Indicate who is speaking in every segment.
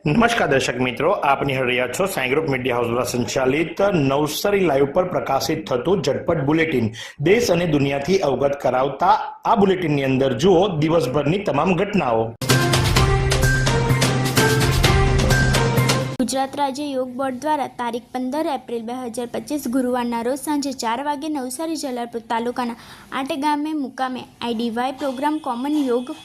Speaker 1: નમસ્કાર દર્શક મિત્રો, આપ નિહાળી રહ્યા છો સાઈ ગ્રુપ મીડિયા હાઉસ દ્વારા સંચાલિત નવસારી લાઈવ પર પ્રકાશિત થતું ઝટપટ બુલેટિન દેશ અને દુનિયાથી અવગત કરાવતા આ બુલેટિનની અંદર જુઓ દિવસભરની તમામ ઘટનાઓ।
Speaker 2: ગુજરાત રાજ્ય યોગ બોર્ડ દ્વારા તારીખ 15 એપ્રિલ 2025 ગુરુવારના રોજ સાંજે 4 વાગે નવસારી જલાલપુર તાલુકાના આટે ગામે મુકામે આઈડીવાય પ્રોગ્રામ કોમન યોગ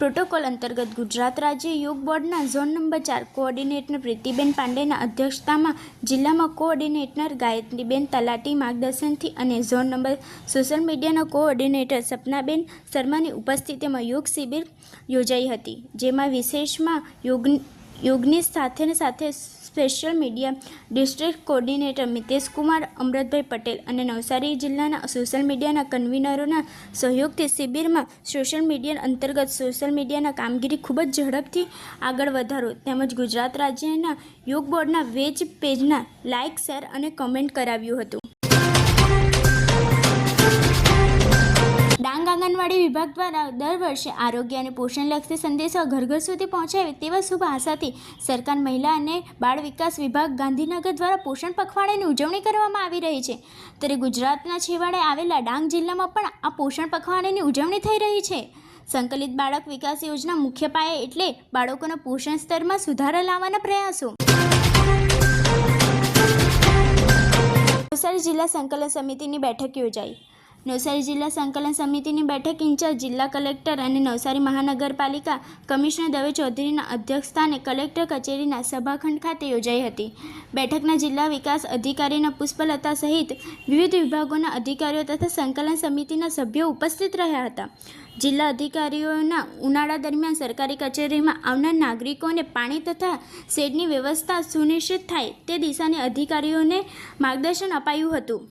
Speaker 2: પ્રોટોકોલ અંતર્ગત ગુજરાત રાજ્ય યોગ બોર્ડના ઝોન નંબર 4 કોઓર્ડિનેટર પ્રીતિબેન પાંડેના અધ્યક્ષતામાં જિલ્લામાં કોઓર્ડિનેટર ગાયત્રીબેન તલાટી માર્ગદર્શનથી અને ઝોન નંબર સોશિયલ મીડિયાના કોઓર્ડિનેટર સપનાબેન શર્માની ઉપસ્થિતિમાં યોગ શિબિર યોજાઈ હતી, જેમાં વિશેષમાં યોગની સાથે special media district coordinator Mitesh Kumar, Amrutbhai Patel અને નવસારી જિલ્લાના સોશિયલ મીડિયાના કન્વીનરોના સહયોગથી શિબિરમાં સોશિયલ મીડિયા અંતર્ગત સોશિયલ મીડિયાના કામગીરી ખૂબ જ ઝડપથી આગળ વધારો તેમજ ગુજરાત રાજ્યના યોગ બોર્ડના વેજ પેજના લાઇક, શેર અને કમેન્ટ કરાવ્યું હતું। ડાંગ આંગણવાડી વિભાગ દ્વારા દર વર્ષે આરોગ્ય અને પોષણલક્ષી સંદેશો ઘર ઘર સુધી પહોંચાવે તેવા શુભ આશાથી સરકાર મહિલા અને બાળ વિકાસ વિભાગ ગાંધીનગર દ્વારા પોષણ પખવાડિયાની ઉજવણી કરવામાં આવી રહી છે, ત્યારે ગુજરાતના છેવાડે આવેલા ડાંગ જિલ્લામાં પણ આ પોષણ પખવાડિયાની ઉજવણી થઈ રહી છે। સંકલિત બાળક વિકાસ યોજના મુખ્ય પાયે એટલે બાળકોના પોષણ સ્તરમાં સુધારા લાવવાના પ્રયાસો। નવસારી જિલ્લા સંકલન સમિતિની બેઠક યોજાઈ। નવસારી જિલ્લા સંકલન સમિતિની બેઠક ઇન્ચાર્જ જિલ્લા કલેક્ટર અને નવસારી મહાનગરપાલિકા કમિશનર દવે ચૌધરીના અધ્યક્ષસ્થાને કલેક્ટર કચેરીના સભાખંડ ખાતે યોજાઈ હતી। બેઠકના જિલ્લા વિકાસ અધિકારીના પુષ્પલતા સહિત વિવિધ વિભાગોના અધિકારીઓ તથા સંકલન સમિતિના સભ્યો ઉપસ્થિત રહ્યા હતા। જિલ્લા અધિકારીઓના ઉનાળા દરમિયાન સરકારી કચેરીમાં આવનાર નાગરિકોને પાણી તથા શેડની વ્યવસ્થા સુનિશ્ચિત થાય તે દિશાની અધિકારીઓને માર્ગદર્શન અપાયું હતું।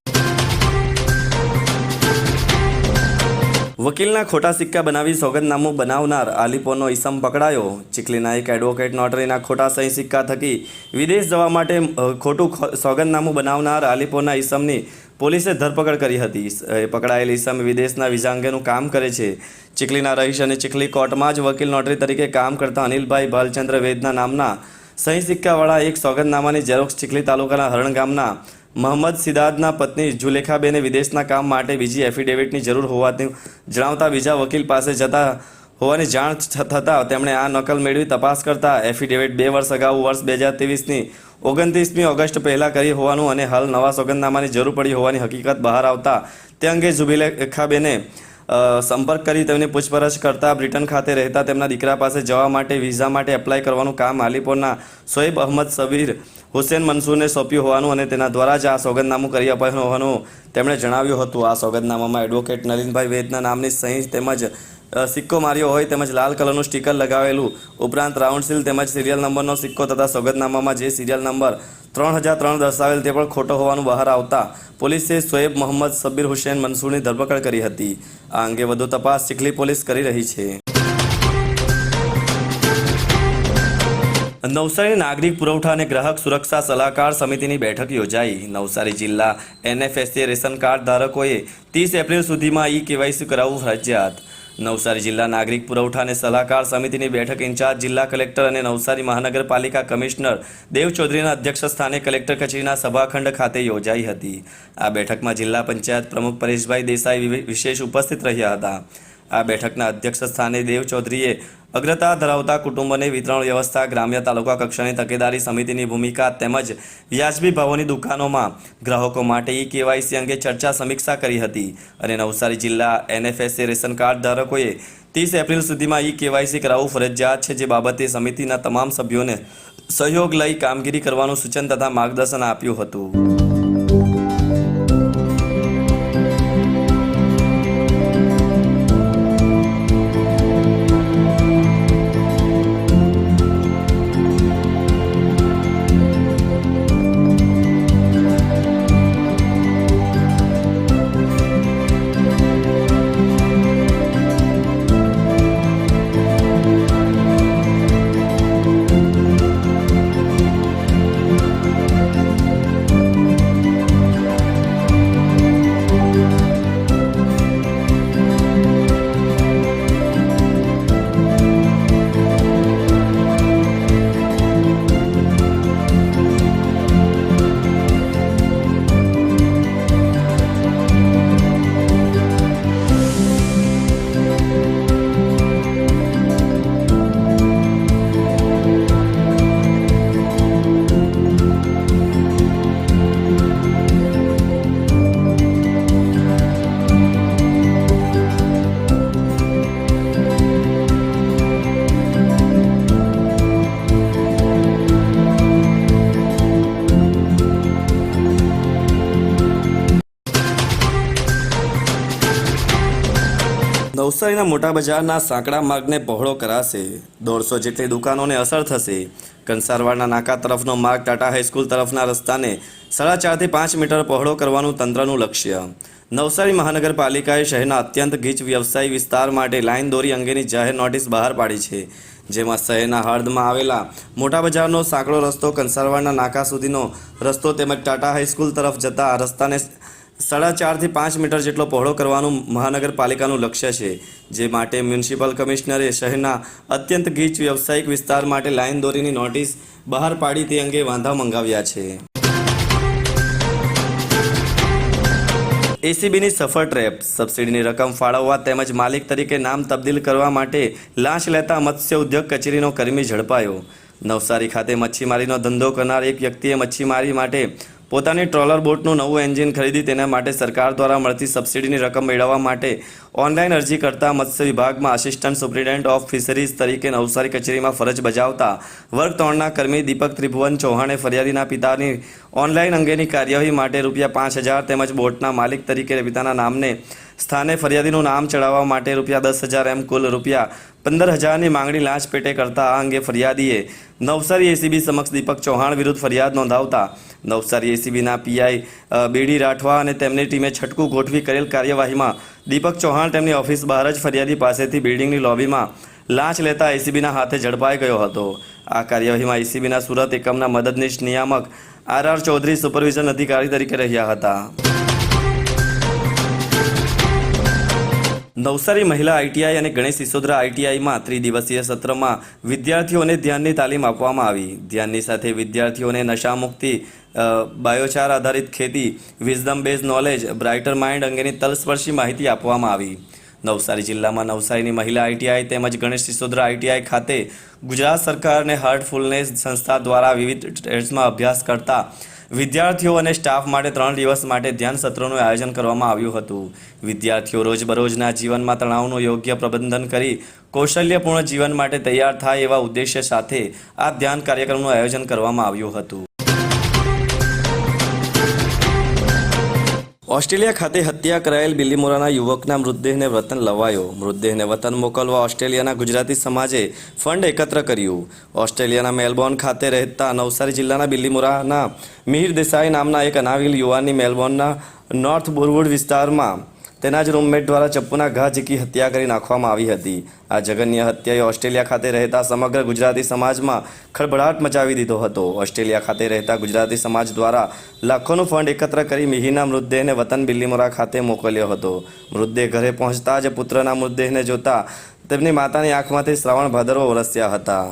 Speaker 3: વકીલના ખોટા સિક્કા બનાવી સોગંદનામું બનાવનાર આલીપોરનો ઈસમ પકડાયો। ચીખલીના એક એડવોકેટ નોટરીના ખોટા સહી સિક્કા થકી વિદેશ જવા માટે ખોટું સોગંદનામું બનાવનાર આલીપોરના ઈસમની પોલીસે ધરપકડ કરી હતી। પકડાયેલ ઈસમ વિદેશના વિઝા અંગેનું કામ કરે છે। ચીખલીના રહીશ અને ચીખલી કોર્ટમાં જ વકીલ નોટરી તરીકે કામ કરતા અનિલભાઈ ભાલચંદ્ર વેદના નામના સહી સિક્કાવાળા એક સોગંદનામાની ઝેરોક્સ ચીખલી તાલુકાના હરણ ગામના મોહમ્મદ સિદાદના પત્ની જુલેખાબેને વિદેશના કામ માટે બીજી એફિડેવિટની જરૂર હોવાનું જણાવતા બીજા વકીલ પાસે જતા હોવાની જાણ થતાં તેમણે આ નકલ મેળવી તપાસ કરતા એફિડેવિટ 2 વર્ષ અગાઉ વર્ષ 2023ની 29મી ઓગસ્ટ પહેલાં કરી હોવાનું અને હાલ નવા સોગંદનામાની જરૂર પડી હોવાની હકીકત બહાર આવતા તે અંગે જુલેખાબેને સંપર્ક કરી તેમની પૂછપરછ કરતા બ્રિટન ખાતે રહેતા તેમના દીકરા પાસે જવા માટે વિઝા માટે એપ્લાય કરવાનું કામ આલીપોરના શોએબ અહમદ સબીર હુસેન મંસૂરને સોંપ્યું હોવાનું અને તેના દ્વારા જ આ સોગંદનામું કરી અપાયું હોવાનું તેમણે જણાવ્યું હતું। આ સોગંદનામામાં એડવોકેટ નલિનભાઈ વેદના નામની સહી તેમજ સિક્કો માર્યો હોય તેમજ લાલ કલરનું સ્ટીકર લગાવેલું ઉપરાંત રાઉન્ડ સીલ તેમજ સિરિયલ નંબરનો સિક્કો તથા સોગંદનામામાં જે સિરિયલ નંબર 3003 દર્શાવેલ તે પણ ખોટો હોવાનું બહાર આવતા પોલીસે શોએબ મોહમ્મદ સબીર હુસેન મંસૂરની ધરપકડ કરી હતી। આ અંગે વધુ તપાસ ચીખલી પોલીસ કરી રહી છે। નવસારી નાગરિક પુરવઠા અને ગ્રાહક સુરક્ષા સલાહકાર સમિતિની બેઠક યોજાઈ। નવસારી જિલ્લા NFSA રેશન કાર્ડ ધારકોએ 30 એપ્રિલ સુધીમાં KYC કરાવવું ફરજિયાત। નવસારી જિલ્લા નાગરિક પુરવઠા અને સલાહકાર સમિતિની બેઠક ઇન્ચાર્જ જિલ્લા કલેક્ટર અને નવસારી મહાનગરપાલિકા કમિશનર દેવ ચૌધરીના અધ્યક્ષસ્થાને કલેક્ટર કચેરીના સભાખંડ ખાતે યોજાઈ હતી। આ બેઠકમાં જિલ્લા પંચાયત પ્રમુખ પરેશભાઈ દેસાઈ વિશેષ ઉપસ્થિત રહ્યા હતા। આ બેઠકના અધ્યક્ષ સ્થાને દેવ ચૌધરીએ અગ્રતા ધરાવતા કુટુંબોને વિતરણ વ્યવસ્થા, ગ્રામ્ય તાલુકા કક્ષાની તકેદારી સમિતિની ભૂમિકા તેમજ વ્યાજબી ભાવોની દુકાનોમાં ગ્રાહકો માટે KYC અંગે ચર્ચા સમીક્ષા કરી હતી અને નવસારી જિલ્લા NFSA રેશન કાર્ડ ધારકોએ 30 એપ્રિલ સુધીમાં KYC કરાવવું ફરજિયાત છે, જે બાબતે સમિતિના તમામ સભ્યોને સહયોગ લઈ કામગીરી કરવાનું સૂચન તથા માર્ગદર્શન આપ્યું હતું। નવસારીના મોટા બજારના સાંકડા માર્ગને પહોળો કરાશે. 150 જેટલી દુકાનોને અસર થશે. કંસારવાડના નાકા તરફનો માર્ગ ટાટા હાઈસ્કૂલ તરફના રસ્તાને 4.5 થી 5 મીટર પહોળો કરવાનું તંત્રનું લક્ષ્ય. નવસારી મહાનગરપાલિકાએ શહેરના અત્યંત ગીચ વ્યવસાયી વિસ્તાર માટે લાઇન દોરી અંગેની જાહેર નોટિસ બહાર પાડી છે, જેમાં શહેરના હળદમાં આવેલા મોટા બજારનો સાંકડો રસ્તો, કંસારવાડના નાકા સુધીનો રસ્તો તેમજ ટાટા હાઈસ્કૂલ તરફ જતા આ રસ્તાને 4.5 થી 5 મીટર જેટલો પહોળો કરવાનું મહાનગરપાલિકાનું લક્ષ્ય છે, જે માટે મ્યુનિસિપલ કમિશનરે શહેરના અત્યંત ગીચ વ્યવસાયિક વિસ્તાર માટે લાઇન દોરીની નોટિસ બહાર પાડી તે અંગે વાંધા મંગાવ્યા છે. એસીબીની સફળ ટ્રેપ. સબસિડીની રકમ ફાળવવા તેમજ માલિક તરીકે નામ તબદીલ કરવા માટે લાંચ લેતા મત્સ્ય ઉદ્યોગ કચેરીનો કર્મી ઝડપાયો. નવસારી ખાતે મચ્છીમારીનો ધંધો કરનાર એક વ્યક્તિએ મચ્છીમારી માટે પોતાની ટ્રોલર બોટનું નવું એન્જિન ખરીદી તેના માટે સરકાર દ્વારા મળતી સબસિડીની રકમ મેળવવા માટે ઓનલાઈન અરજી કરતા મત્સ્ય વિભાગમાં આસિસ્ટન્ટ સુપ્રિન્ટેન્ડન્ટ ઓફ ફિશરીઝ તરીકે નવસારી કચેરીમાં ફરજ બજાવતા વર્ગ 3ના કર્મી દીપક ત્રિભુવન ચૌહાણે ફરિયાદીના પિતાની ઓનલાઈન અંગેની કાર્યવાહી માટે ₹5,000 તેમજ બોટના માલિક તરીકે પિતાના નામને સ્થાને ફરિયાદીનું નામ ચડાવવા માટે ₹10,000 એમ કુલ ₹15,000ની માંગણી લાંચ પેટે કરતા આ અંગે ફરિયાદીએ નવસારી એસીબી સમક્ષ દીપક ચૌહાણ વિરુદ્ધ ફરિયાદ નોંધાવતા નવસારી એસીબીના પીઆઈ બેડી રાઠવા અને તેમની ટીમે છટકું ગોઠવી કરેલ કાર્યવાહીમાં દીપક ચૌહાણ તેમની ઓફિસ બહાર જ ફરિયાદી પાસેથી બિલ્ડિંગની લોબીમાં લાંચ લેતા એસીબીના હાથે ઝડપાઈ ગયો હતો. આ કાર્યવાહીમાં એસીબીના સુરત એકમના મદદનીશ નિયામક RR ચૌધરી સુપરવિઝન અધિકારી તરીકે રહ્યા હતા. નવસારી મહિલા આઈટીઆઈ અને ગણેશ સિસોદરા આઈટીઆઈમાં ત્રિદિવસીય સત્રમાં વિદ્યાર્થીઓને ધ્યાનની તાલીમ આપવામાં આવી. ધ્યાનની સાથે વિદ્યાર્થીઓને નશામુક્તિ, બાયોચાર આધારિત ખેતી, wisdom base knowledge, brighter mind અંગેની તલસ્પર્શી માહિતી આપવામાં આવી. નવસારી જિલ્લામાં નવસારીની મહિલા આઈટીઆઈ તેમજ ગણેશ સિસોદરા આઈટીઆઈ ખાતે ગુજરાત સરકાર અને હાર્ટફુલનેસ સંસ્થા દ્વારા વિવિધ ટ્રેડ્સમાં અભ્યાસ કરતા વિદ્યાર્થીઓ અને સ્ટાફ માટે 3 દિવસ માટે ધ્યાન સત્રોનું આયોજન કરવામાં આવ્યું હતું. વિદ્યાર્થીઓ રોજબરોજના જીવનમાં તણાવનું યોગ્ય પ્રબંધન કરી કૌશલ્યપૂર્ણ જીવન માટે તૈયાર થાય એવા ઉદ્દેશ્ય સાથે આ ધ્યાન કાર્યક્રમનું આયોજન કરવામાં આવ્યું હતું. ઓસ્ટ્રેલિયા ખાતે હત્યા કરાયેલ બિલીમોરાના યુવકના મૃતદેહને વતન લવાયો. મૃતદેહને વતન મોકલવા ઓસ્ટ્રેલિયાના ગુજરાતી સમાજે ફંડ એકત્ર કર્યું. ઓસ્ટ્રેલિયાના મેલબોર્ન ખાતે રહેતા નવસારી જિલ્લાના બિલીમોરાના મિહિર દેસાઈ નામના એક અનાવિલ યુવાનની મેલબોર્નના નોર્થ બોરવુડ વિસ્તારમાં તેના જ રૂમમેટ દ્વારા ચપ્પુના ઘા ઝીકી હત્યા કરી નાખવામાં આવી હતી. આ જઘન્ય હત્યાએ ઓસ્ટ્રેલિયા ખાતે રહેતા સમગ્ર ગુજરાતી સમાજમાં ખળભળાટ મચાવી દીધો હતો. ઓસ્ટ્રેલિયા ખાતે રહેતા ગુજરાતી સમાજ દ્વારા લાખોનું ફંડ એકત્ર કરી મિહિરના મૃતદેહને વતન બિલીમોરા ખાતે મોકલ્યો હતો. મૃતદેહ ઘરે પહોંચતા જ પુત્રના મૃતદેહને જોતા તેમની માતાની આંખમાંથી શ્રાવણ ભાદરવો વરસ્યા હતા.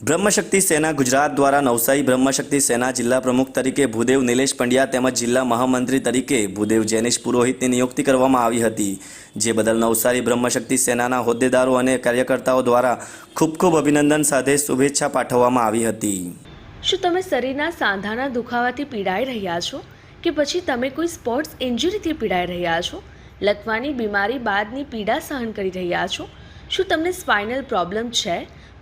Speaker 3: બ્રહ્મશક્તિ સેના ગુજરાત દ્વારા નવસારી બ્રહ્મશક્તિ સેના જિલ્લા પ્રમુખ તરીકે ભૂદેવ નિલેશ પંડ્યા તેમજ જિલ્લા મહામંત્રી તરીકે ભૂદેવ જેનિશ પુરોહિતની નિયુક્તિ કરવામાં આવી હતી, જે બદલ નવસારી બ્રહ્મશક્તિ સેનાના હોદ્દેદારો અને કાર્યકર્તાઓ દ્વારા ખૂબ ખૂબ અભિનંદન સાથે શુભેચ્છા પાઠવવામાં આવી હતી.
Speaker 4: શું તમે શરીરના સાંધાના દુખાવાથી પીડાઈ રહ્યા છો કે પછી તમે કોઈ સ્પોર્ટ્સ ઇન્જરીથી પીડાઈ રહ્યા છો? લકવાની બીમારી બાદની પીડા સહન કરી રહ્યા છો? શું તમને સ્પાઇનલ પ્રોબ્લેમ છે?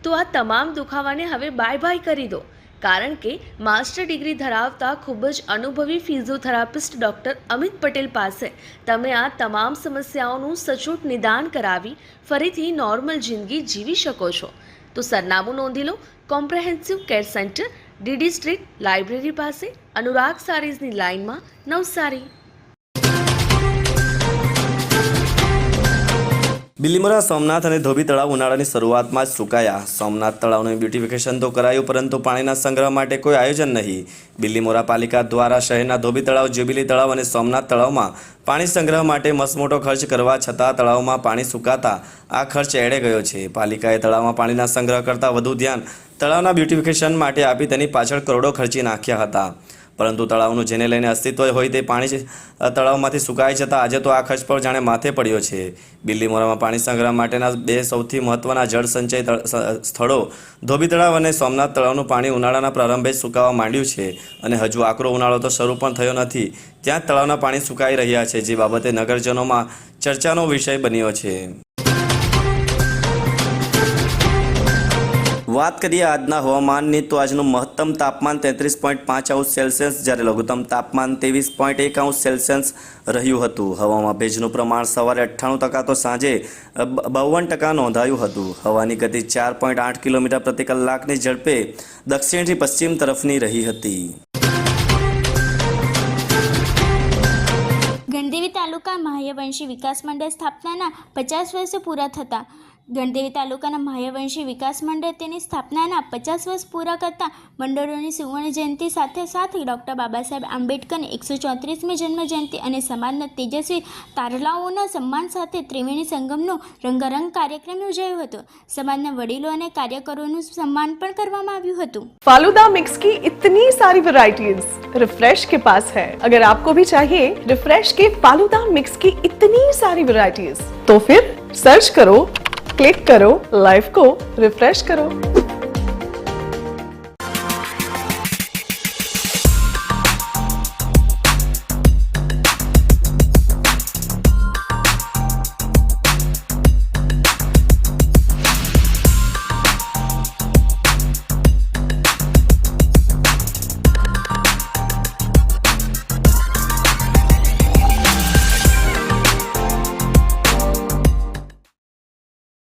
Speaker 4: તો આ તમામ દુખાવાને હવે બાય બાય કરી દો, કારણ કે માસ્ટર ડિગ્રી ધરાવતા ખૂબ જ અનુભવી ફિઝિયોથેરાપિસ્ટ ડૉક્ટર અમિત પટેલ પાસે તમે આ તમામ સમસ્યાઓનું સચોટ નિદાન કરાવી ફરીથી નોર્મલ જિંદગી જીવી શકો છો. તો સરનામું નોંધી લો. Comprehensive care centre, DD street, library પાસે, અનુરાગ સારીઝની લાઇનમાં, નવસારી.
Speaker 3: બિલીમોરા, સોમનાથ અને ધોબી તળાવ ઉનાળાની શરૂઆતમાં જ સુકાયા. સોમનાથ તળાવનું બ્યુટિફિકેશન તો કરાયું, પરંતુ પાણીના સંગ્રહ માટે કોઈ આયોજન નહીં. બિલીમોરા પાલિકા દ્વારા શહેરના ધોબી તળાવ, જ્યુબિલી તળાવ અને સોમનાથ તળાવમાં પાણી સંગ્રહ માટે મસમોટો ખર્ચ કરવા છતાં તળાવમાં પાણી સુકાતા આ ખર્ચ એળે ગયો છે. પાલિકાએ તળાવમાં પાણીના સંગ્રહ કરતાં વધુ ધ્યાન તળાવના બ્યુટિફિકેશન માટે આપી તેની પાછળ કરોડો ખર્ચી નાખ્યા હતા, પરંતુ તળાવનું જેને લઈને અસ્તિત્વ હોય તે પાણી તળાવમાંથી સુકાઈ જતાં આજે તો આ ખર્ચ પર જાણે માથે પડ્યો છે. બિલીમોરામાં પાણી સંગ્રહ માટેના 2 સૌથી મહત્ત્વના જળ સંચય સ્થળો ધોબી તળાવ અને સોમનાથ તળાવનું પાણી ઉનાળાના પ્રારંભે જ સુકાવા માંડ્યું છે અને હજુ આકરો ઉનાળો તો શરૂ પણ થયો નથી, ત્યાં જ તળાવના પાણી સુકાઈ રહ્યા છે, જે બાબતે નગરજનોમાં ચર્ચાનો વિષય બન્યો છે. વાત કરીએ આજના હવામાનની તો આજનું મહત્તમ તાપમાન 33.5 સેલ્સિયસ જ્યારે લઘુત્તમ તાપમાન 23.1 સેલ્સિયસ રહ્યું હતું. હવામાં ભેજનું પ્રમાણ સવારે 98% તો સાંજે 52% નોંધાયું હતું. હવાની ગતિ 4.8 કિલોમીટર પ્રતિ કલાકની ઝડપે દક્ષિણથી પશ્ચિમ તરફની રહી હતી.
Speaker 2: ગણદેવી તાલુકા માહ્યવંશી વિકાસ મંડળ સ્થાપનાના 50 વર્ષ પૂરા થતાં ગણદેવી તાલુકાના માહ્યવંશી વિકાસ મંડળ તેની સ્થાપનાના 50 વર્ષ પૂરા કરતા મંડળોની સુવર્ણ જયંતિ સાથે સાથે ડૉક્ટર બાબા સાહેબ આંબેડકરની 134મી જન્મ જયંતિ અને સમાજના તેજસ્વી તારલાઓના સન્માન સાથે ત્રિવેણી સંગમનો રંગારંગ કાર્યક્રમ યોજાયો હતો. સમાજના વડીલો અને કાર્યકરોનું સન્માન પણ કરવામાં આવ્યું હતું.
Speaker 5: फालूदा मिक्स की इतनी सारी वैरायटीज रिफ्रेश के पास है. अगर आपको भी चाहिए रिफ्रेश के फालूदा मिक्स की इतनी सारी वैरायटीज तो फिर सर्च करो, क्लिक करो, लाइफ को रिफ्रेश करो.